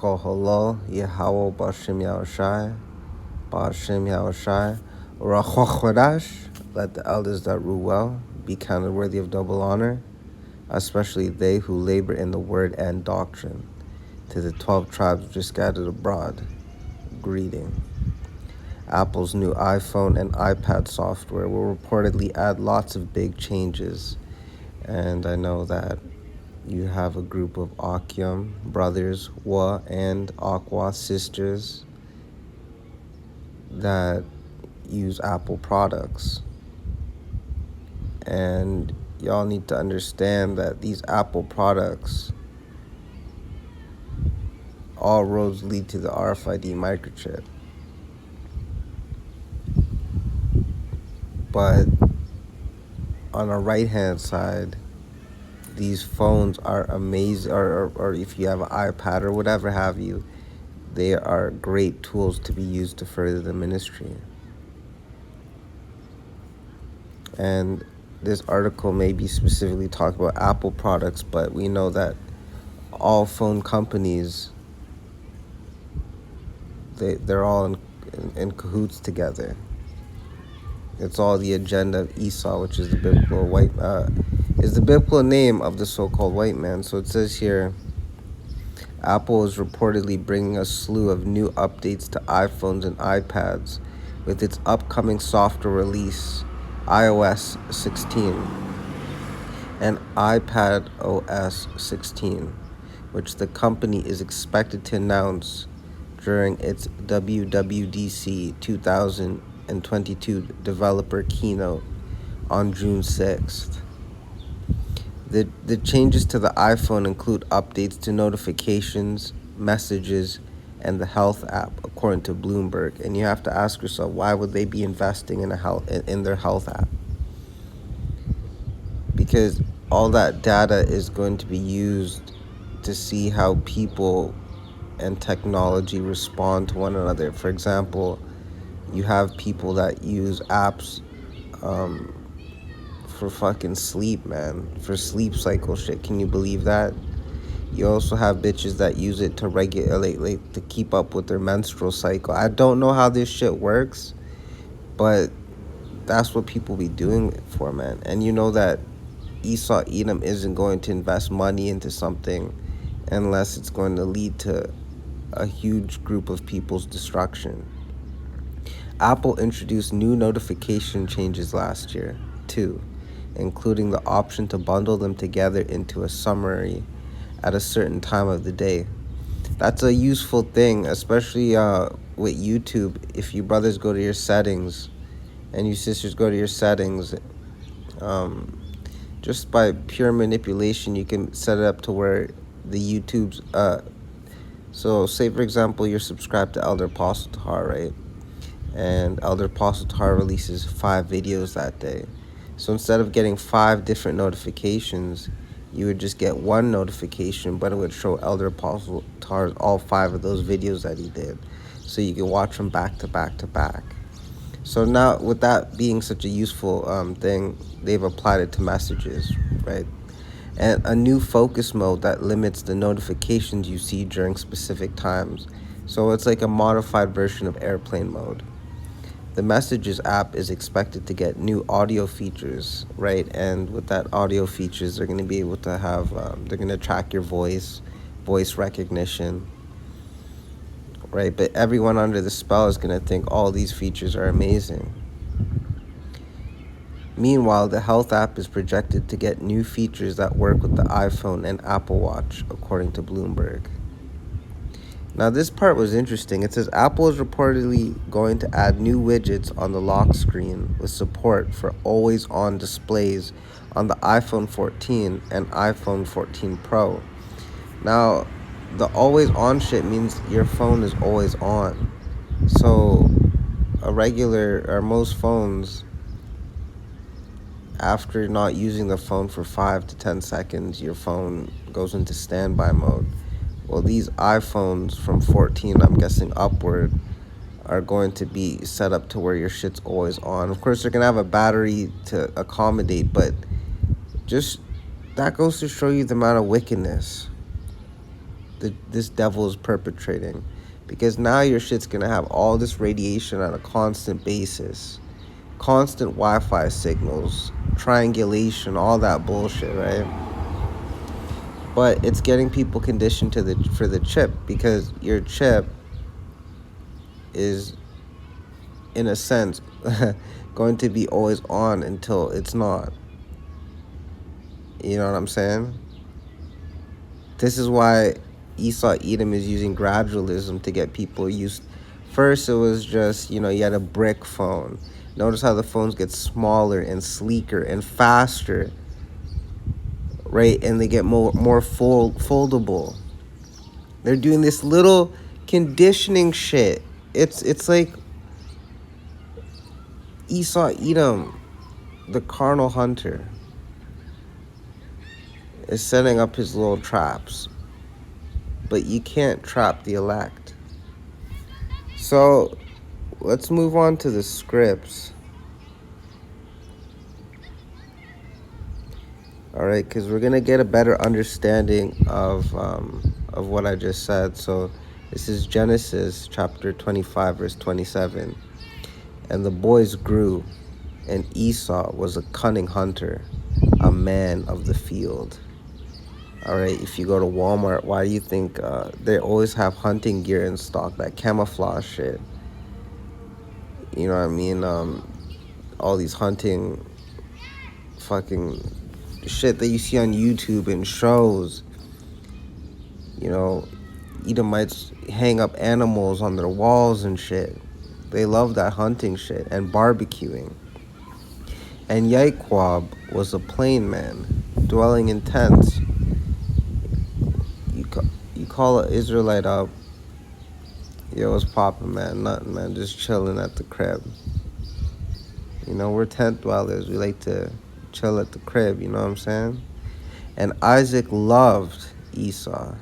Holo, Yahweh Bashem Yahushai, Bashem Yahushai, Rachochodash, let the elders that rule well be counted worthy of double honor, especially they who labor in the word and doctrine. To the 12 tribes which are scattered abroad, greeting. Apple's new iPhone and iPad software will reportedly add lots of big changes. And I know that you have a group of Akyum brothers, Wa and Aqua sisters that use Apple products. And y'all need to understand that these Apple products, all roads lead to the RFID microchip. But on the right-hand side, these phones are amazing, or if you have an iPad or whatever have you, they are great tools to be used to further the ministry. And this article may be specifically talking about Apple products, but we know that all phone companies, they're all in cahoots together. It's all the agenda of Esau, which is the biblical name of the so-called white man. So it says here, Apple is reportedly bringing a slew of new updates to iPhones and iPads with its upcoming software release, iOS 16, and iPad OS 16, which the company is expected to announce during its WWDC 2022 developer keynote on June 6th. The changes to the iPhone include updates to notifications, messages, and the health app, according to Bloomberg. And you have to ask yourself, why would they be investing in their health app? Because all that data is going to be used to see how people and technology respond to one another. For example, you have people that use apps for fucking sleep, man. For sleep cycle shit. Can you believe that? You also have bitches that use it to regulate, like, to keep up with their menstrual cycle. I don't know how this shit works, but that's what people be doing it for, man. And you know that Esau Edom isn't going to invest money into something unless it's going to lead to a huge group of people's destruction. Apple introduced new notification changes last year, too, including the option to bundle them together into a summary at a certain time of the day. That's a useful thing, especially with YouTube. If you brothers go to your settings and you sisters go to your settings, just by pure manipulation, you can set it up to where the YouTube's so say for example you're subscribed to Elder Apostle Tahar, right? And Elder Apostle Tahar releases 5 videos that day. So instead of getting 5 different notifications, you would just get one notification, but it would show Elder Apostle Tahar's all 5 of those videos that he did. So you can watch them back to back to back. So now, with that being such a useful thing, they've applied it to messages, right? And a new focus mode that limits the notifications you see during specific times. So it's like a modified version of airplane mode. The Messages app is expected to get new audio features, right? And with that audio features, they're going to be able to have, they're going to track your voice recognition, right? But everyone under the spell is going to think all these features are amazing. Meanwhile, the Health app is projected to get new features that work with the iPhone and Apple Watch, according to Bloomberg. Now, this part was interesting. It says Apple is reportedly going to add new widgets on the lock screen with support for always-on displays on the iPhone 14 and iPhone 14 Pro. Now, the always-on shit means your phone is always on. So, most phones, after not using the phone for 5 to 10 seconds, your phone goes into standby mode. Well, these iPhones from 14, I'm guessing upward, are going to be set up to where your shit's always on. Of course, they're going to have a battery to accommodate, but just that goes to show you the amount of wickedness. this devil is perpetrating, because now your shit's gonna have all this radiation on a constant basis, constant Wi-Fi signals, triangulation, all that bullshit, right? But it's getting people conditioned to the for the chip, because your chip is, in a sense, going to be always on until it's not. You know what I'm saying? This is why Esau Edom is using gradualism to get people used. First, it was just, you had a brick phone. Notice how the phones get smaller and sleeker and faster, right? And they get more foldable. They're doing this little conditioning shit. It's like Esau Edom, the carnal hunter, is setting up his little traps. But you can't trap the elect. So let's move on to the scripts. All right, because we're gonna get a better understanding of what I just said. So this is Genesis chapter 25, verse 27. And the boys grew, and Esau was a cunning hunter, a man of the field. All right, if you go to Walmart, why do you think they always have hunting gear in stock, that camouflage shit? You know what I mean? All these hunting fucking shit that you see on YouTube and shows. Edomites hang up animals on their walls and shit. They love that hunting shit and barbecuing. And Yaquab was a plain man, dwelling in tents. You call an Israelite up, yo, what's poppin', man? Nothing, man, just chilling at the crib. We're tent dwellers. We like to chill at the crib, you know what I'm saying? And Isaac loved Esau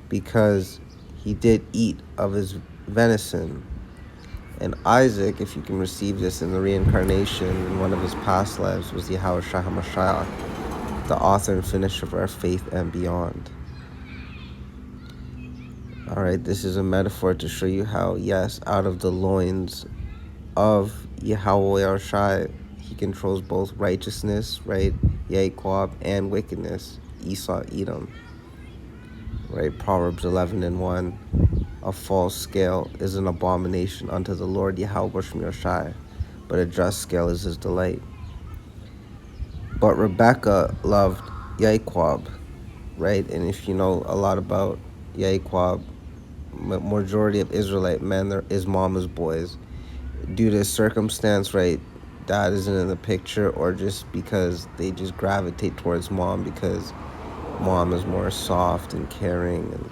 because he did eat of his venison. And Isaac, if you can receive this in the reincarnation in one of his past lives, was Yahweh Shah HaMashiach, the author and finisher of our faith and beyond. All right, this is a metaphor to show you how, yes, out of the loins of Yahweh Yahushai, he controls both righteousness, right, Yaquab, and wickedness, Esau, Edom, right? Proverbs 11:1. A false scale is an abomination unto the Lord Yahweh Yahushai, but a just scale is his delight. But Rebecca loved Yaquab, right? And if you know a lot about Yaquab, majority of Israelite men, they're his mama's boys. Due to circumstance, right, dad isn't in the picture, or just because they just gravitate towards mom because mom is more soft and caring and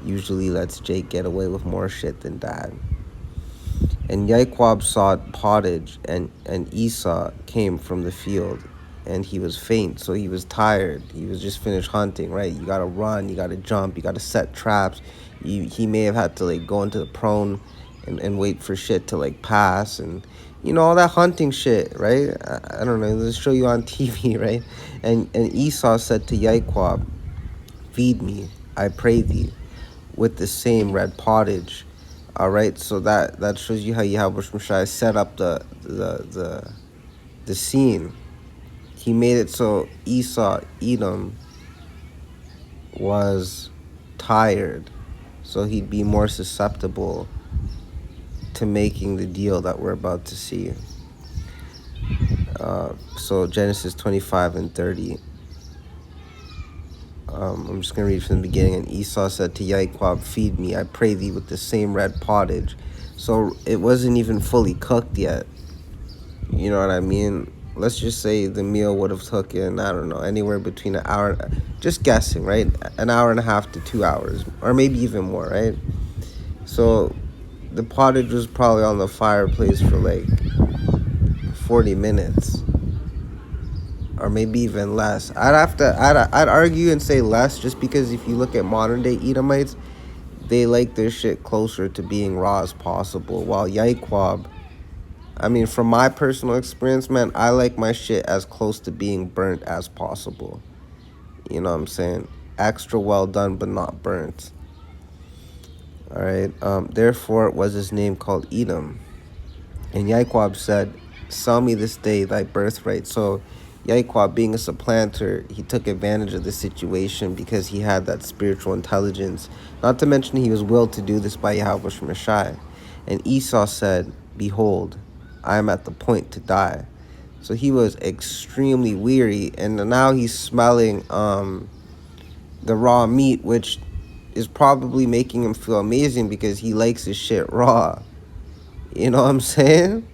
usually lets Jake get away with more shit than dad. And Yaquab sought pottage, and Esau came from the field, and he was faint, so he was tired. He was just finished hunting, right? You gotta run, you gotta jump, you gotta set traps. He may have had to like go into the prone and wait for shit to like pass, and all that hunting shit, right? I don't know, let's show you on TV, right? And Esau said to Yaquab, feed me, I pray thee, with the same red pottage. All right, so that shows you how Yahweh Shai set up the scene. He made it so Esau, Edom, was tired, so he'd be more susceptible to making the deal that we're about to see. So Genesis 25:30. I'm just going to read from the beginning. And Esau said to Yaquab, feed me, I pray thee, with the same red pottage. So it wasn't even fully cooked yet. You know what I mean? Let's just say the meal would have taken, I don't know, anywhere between an hour, just guessing, right? An hour and a half to 2 hours, or maybe even more, right? So the pottage was probably on the fireplace for like 40 minutes. Or maybe even less. I'd argue and say less, just because if you look at modern day Edomites, they like their shit closer to being raw as possible. While Yaquab, I mean, from my personal experience, man, I like my shit as close to being burnt as possible. You know what I'm saying? extra well done but not burnt. All right. Therefore was his name called Edom. And Yaquab said, "Sell me this day thy birthright." So Yaquab, being a supplanter, he took advantage of the situation because he had that spiritual intelligence. Not to mention he was willed to do this by Yahweh Shemashai. And Esau said, "Behold, I am at the point to die." So he was extremely weary, and now he's smelling the raw meat, which is probably making him feel amazing because he likes his shit raw. You know what I'm saying?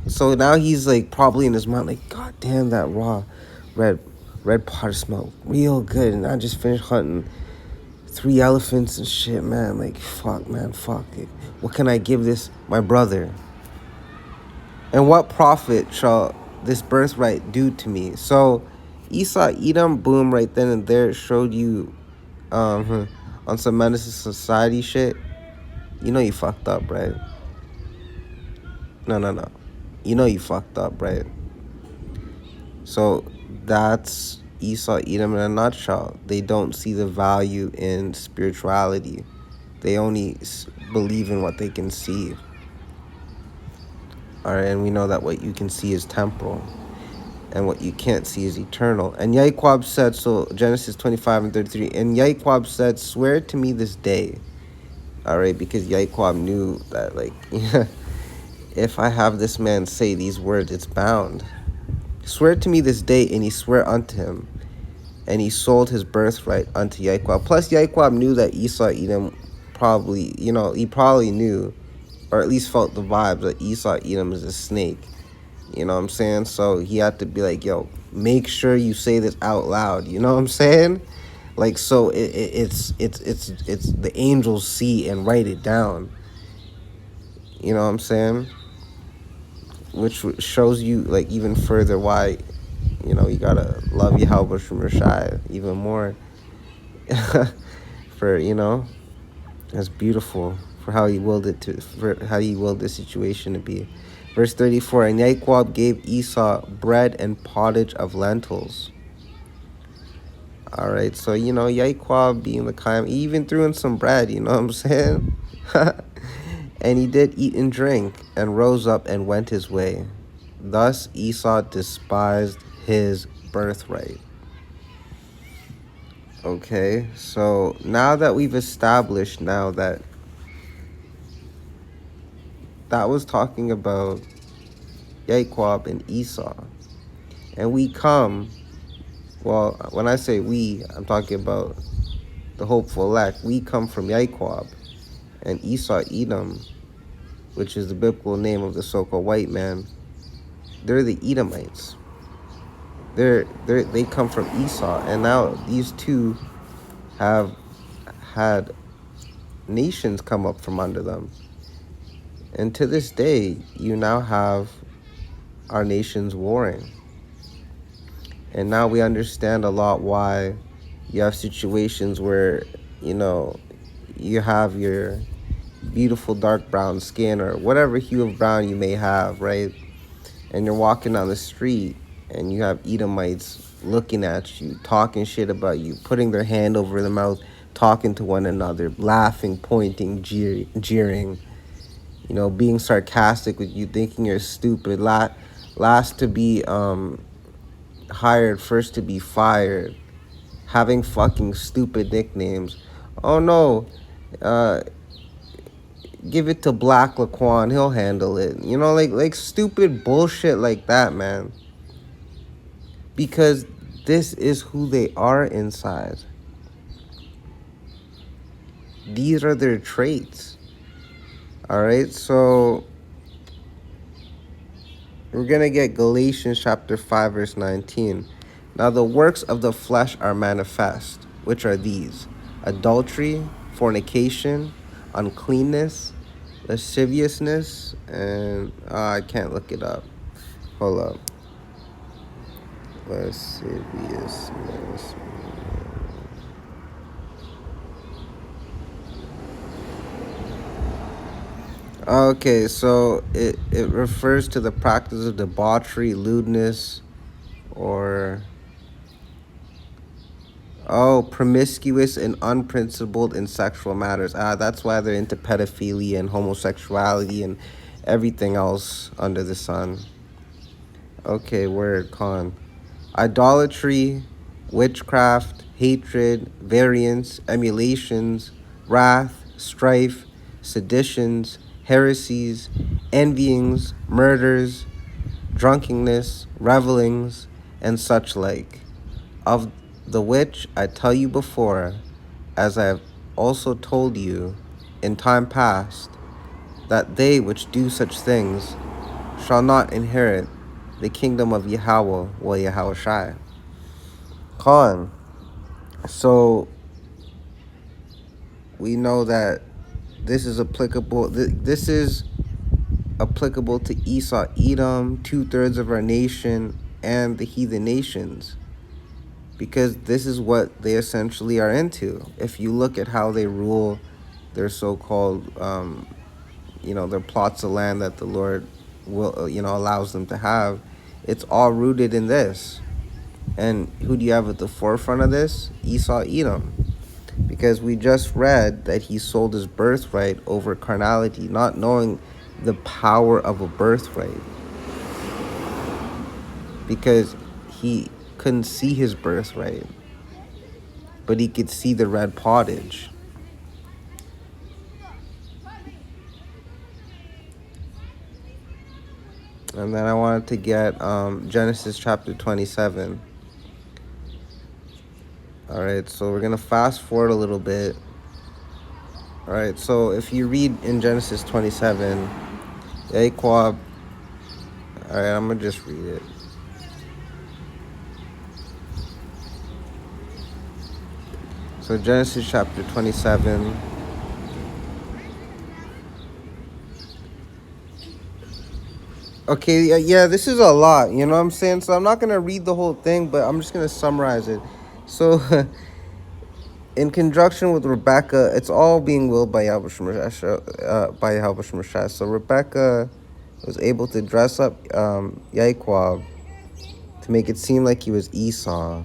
So now he's like probably in his mind like, God damn, that raw red red pot smell real good, and I just finished hunting 3 elephants and shit, man. Like fuck, man, fuck it. What can I give this my brother? And what profit shall this birthright do to me? So Esau Edom, boom, right then and there showed you on some medicine society shit. You know you fucked up, right? No. You know you fucked up, right? So that's Esau Edom in a nutshell. They don't see the value in spirituality. They only believe in what they can see. All right, and we know that what you can see is temporal, and what you can't see is eternal. And Yaquab said, so Genesis 25:33, and Yaquab said, "Swear to me this day." All right, because Yaquab knew that, like, if I have this man say these words, it's bound. "Swear to me this day," and he swore unto him, and he sold his birthright unto Yaquab. Plus, Yaquab knew that Esau Edom probably, he probably knew, or at least felt the vibes that Esau Edom is a snake. You know what I'm saying? So he had to be like, yo, make sure you say this out loud. You know what I'm saying? Like, so it's the angels see and write it down. You know what I'm saying? Which shows you, like, even further why, you gotta love Yahweh Shemashai even more. For, that's beautiful for how he willed the situation to be. Verse 34, and Yaquab gave Esau bread and pottage of lentils. All right, so, Yaquab being the kind, he even threw in some bread, you know what I'm saying? And he did eat and drink, and rose up and went his way. Thus Esau despised his birthright. Okay, so now that we've established now that was talking about Yaquab and Esau, and we come, well, when I say we, I'm talking about the hopeful elect. We come from Yaquab and Esau Edom, which is the biblical name of the so-called white man. They're the Edomites. They come from Esau, and now these two have had nations come up from under them. And to this day, you now have our nations warring. And now we understand a lot why you have situations where, you have your beautiful dark brown skin or whatever hue of brown you may have, right? And you're walking down the street and you have Edomites looking at you, talking shit about you, putting their hand over their mouth, talking to one another, laughing, pointing, jeering, being sarcastic with you, thinking you're stupid, last to be hired, first to be fired, having fucking stupid nicknames. Oh no, give it to Black Laquan, he'll handle it. Like stupid bullshit like that, man. Because this is who they are inside. These are their traits. All right, so we're going to get Galatians chapter 5, verse 19. Now the works of the flesh are manifest, which are these: adultery, fornication, uncleanness, lasciviousness, and I can't look it up. Hold up. Lasciviousness. Okay, so it refers to the practice of debauchery, lewdness, or Oh, promiscuous and unprincipled in sexual matters. That's why they're into pedophilia and homosexuality and everything else under the sun. Okay, word, con. Idolatry, witchcraft, hatred, variance, emulations, wrath, strife, seditions, heresies, envyings, murders, drunkenness, revelings, and such like, of the which I tell you before, as I have also told you in time past, that they which do such things shall not inherit the kingdom of Yahweh, well, Yahweh Shai. Khan. So we know that this is applicable. This is applicable to Esau, Edom, 2/3 of our nation, and the heathen nations, because this is what they essentially are into. If you look at how they rule their so-called, their plots of land that the Lord will, allows them to have, it's all rooted in this. And who do you have at the forefront of this? Esau, Edom. Because we just read that he sold his birthright over carnality, not knowing the power of a birthright, because he couldn't see his birthright, but he could see the red pottage. And then I wanted to get Genesis chapter 27. All right, so we're going to fast forward a little bit. All right, so if you read in Genesis 27, Jacob, all right, I'm going to just read it. So Genesis chapter 27. Okay, yeah, this is a lot, you know what I'm saying? So I'm not going to read the whole thing, but I'm just going to summarize it. So in conjunction with Rebecca, it's all being willed by Yahweh Shemashah. So Rebecca was able to dress up Yaquab to make it seem like he was Esau,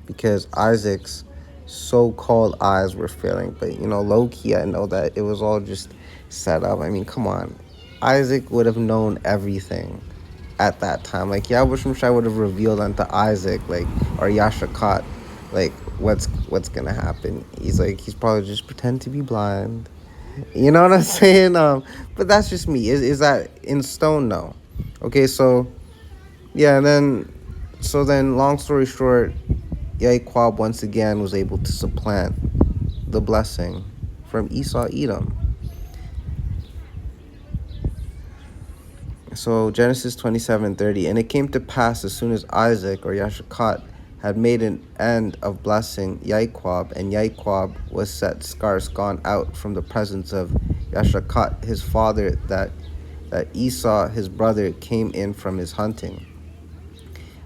because Isaac's so-called eyes were failing. But, low-key, I know that it was all just set up. I mean, come on. Isaac would have known everything at that time. Like, Yahweh Shai would have revealed unto Isaac, like, or Yashakat, like, what's gonna happen. He's probably just pretend to be blind. You know what I'm saying? But that's just me. Is that in stone? No. Okay, so yeah, and then long story short, Yaquab once again was able to supplant the blessing from Esau, Edom. So Genesis 27:30, and it came to pass as soon as Isaac or Yashakat had made an end of blessing Yaquab, and Yaquab was set scarce gone out from the presence of Yashakat his father, that Esau his brother came in from his hunting.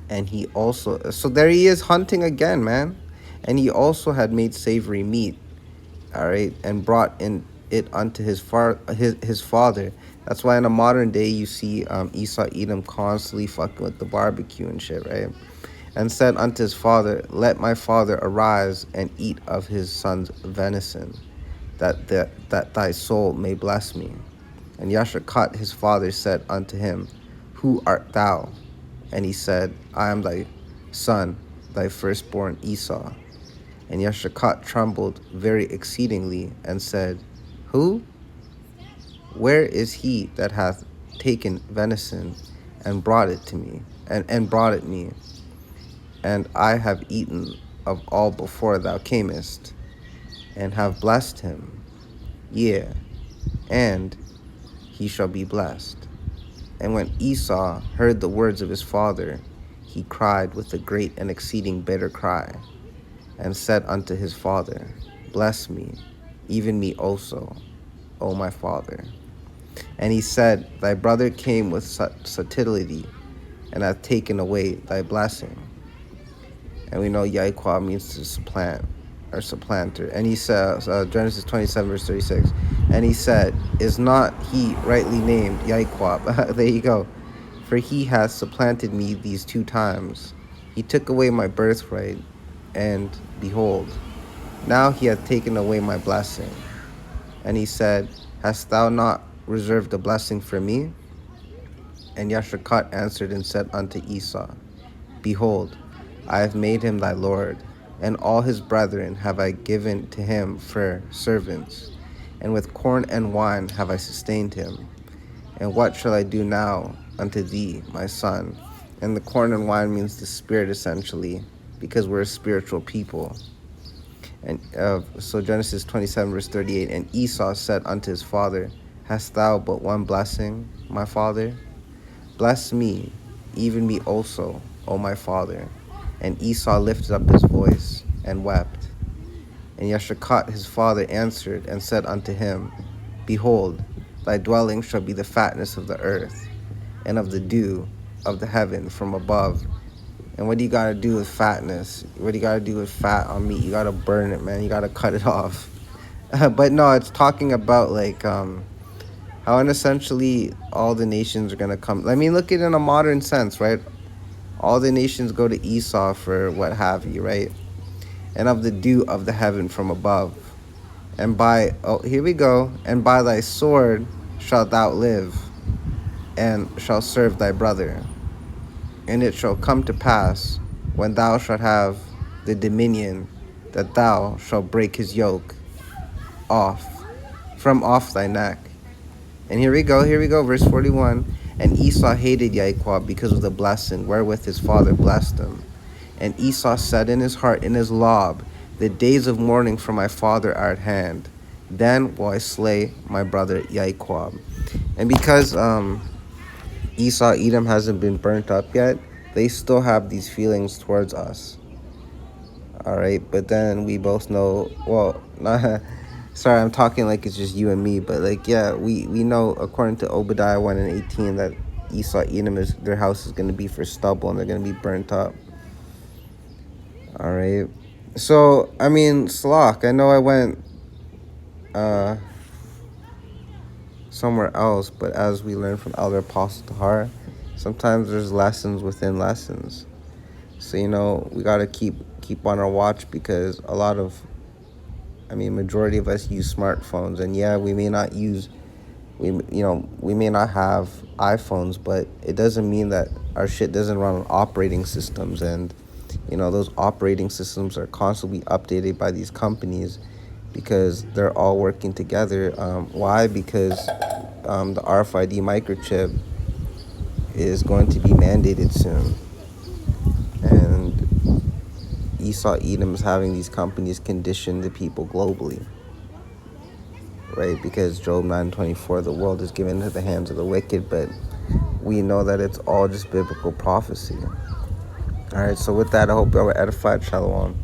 And he also, so there he is hunting again, man. And he also had made savory meat, all right, and brought in it unto his father. That's why in a modern day you see Esau Edom constantly fucking with the barbecue and shit, right? And said unto his father, let my father arise and eat of his son's venison, that thy soul may bless me. And Yashakat his father said unto him, who art thou? And he said, I am thy son, thy firstborn Esau. And Yashakat trembled very exceedingly, and said, who? Where is he that hath taken venison and brought it to me, and brought it me? And I have eaten of all before thou camest, and have blessed him. Yea, and he shall be blessed. And when Esau heard the words of his father, he cried with a great and exceeding bitter cry, and said unto his father, bless me, even me also, O my father. And he said, thy brother came with subtlety, and hath taken away thy blessing. And we know Yaquab means to supplant, or supplanter. And he says, Genesis 27, verse 36, and he said, is not he rightly named Yaquab? There you go. For he hath supplanted me these 2 times. He took away my birthright, and behold, now he hath taken away my blessing. And he said, Hast thou not reserved a blessing for me? And Yashrakat answered and said unto Esau, Behold, I have made him thy lord, and all his brethren have I given to him for servants, and with corn and wine have I sustained him. And what shall I do now unto thee, my son? And the corn and wine means the spirit, essentially, because we're a spiritual people. And so Genesis 27, verse 38, and Esau said unto his father, Hast thou but one blessing, my father? Bless me, even me also, O my father. And Esau lifted up his voice and wept. And Yashrakat his father answered and said unto him, Behold, thy dwelling shall be the fatness of the earth, and of the dew of the heaven from above. And what do you gotta do with fatness? What do you gotta do with fat on meat? You gotta burn it, man. You gotta cut it off. But no, it's talking about like how essentially all the nations are gonna come. I mean, look at it in a modern sense, right? All the nations go to Esau for what have you, right? And of the dew of the heaven from above. And by, here we go, and by thy sword shalt thou live, and shalt serve thy brother. And it shall come to pass, when thou shalt have the dominion, that thou shalt break his yoke from off thy neck. And here we go, verse 41. And Esau hated Jacob because of the blessing wherewith his father blessed him. And Esau said in his heart, in his lob, The days of mourning for my father are at hand. Then will I slay my brother Jacob. And because Esau, Edom hasn't been burnt up yet, they still have these feelings towards us. All right, but then we both know, well, not, sorry, I'm talking like it's just you and me, but like, yeah, we know according to Obadiah 1 and 18 that Esau, Edom, their house is going to be for stubble and they're going to be burnt up. All right, so, I mean, Slock, I know I went somewhere else, but as we learned from Elder Apostle Tahar, sometimes there's lessons within lessons. So, you know, we got to keep on our watch, because a lot of, majority of us use smartphones, and yeah, we may not have iPhones, but it doesn't mean that our shit doesn't run on operating systems, and, those operating systems are constantly updated by these companies because they're all working together. Why? Because the RFID microchip is going to be mandated soon, and Esau Edom is having these companies condition the people globally, right? Because Job 9:24, the world is given into the hands of the wicked, but we know that it's all just biblical prophecy. All right, so with that, I hope y'all were edified. Shalom.